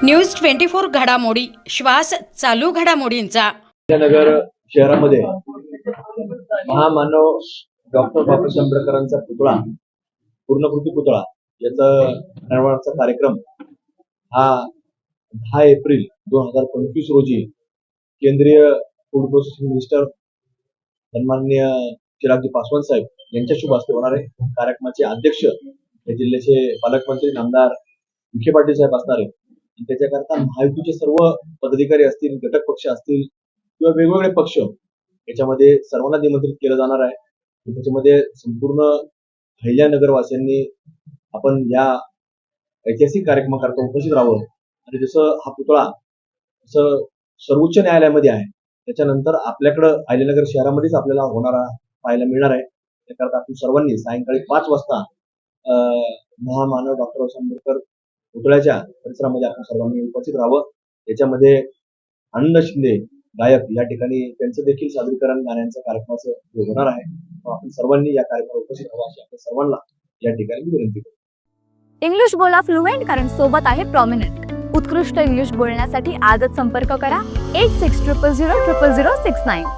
News 24 घडामोडी, श्वास चालू घडामोडींचा। नगर शहरामध्ये महामानव डॉक्टर बाबासाहेब आंबेडकरांचा पुतळा, पूर्णकृती पुतळा याचा निर्माणाचा कार्यक्रम हा 10 एप्रिल 2025 रोजी केंद्रीय फूड प्रोसेसिंग मिनिस्टर सन्माननीय चिरागजी पासवान साहेब यांच्या शुभ हस्ते होणार आहे। कार्यक्रमाचे अध्यक्ष हे जिल्ह्याचे पालकमंत्री नामदार विखे पाटील साहेब असणार आहे। त्याच्याकरता महायुतीचे सर्व पदाधिकारी असतील, घटक पक्ष असतील किंवा वेगवेगळे पक्ष याच्यामध्ये सर्वांना निमंत्रित केलं जाणार आहे। त्याच्यामध्ये संपूर्ण अहिल्यानगरवासियांनी आपण या ऐतिहासिक कार्यक्रमाकरता उपस्थित राहावं। आणि जसं हा पुतळा जसं सर्वोच्च न्यायालयामध्ये आहे, त्याच्यानंतर आपल्याकडं अहिल्यानगर शहरामध्येच आपल्याला होणारा पाहायला मिळणार आहे। त्याकरता आपण सर्वांनी सायंकाळी 5 वाजता महामानव डॉक्टर बाबासाहेब आंबेडकर पुतळ्याच्या परिसरामध्ये आपण सर्वांनी उपस्थित राहावं। याच्यामध्ये आनंद शिंदे गायक या ठिकाणी त्यांचं देखील सादरीकरण गाण्यांचा कार्यक्रमाचं होणार आहे। आपण सर्वांनी या कार्यक्रमात उपस्थित राहावं अशी आपण सर्वांना या ठिकाणी विनंती करतो। इंग्लिश बोला फ्लुएंट, कारण सोबत आहे प्रॉमिनंट। उत्कृष्ट इंग्लिश बोलण्यासाठी आजच संपर्क करा 8600000069।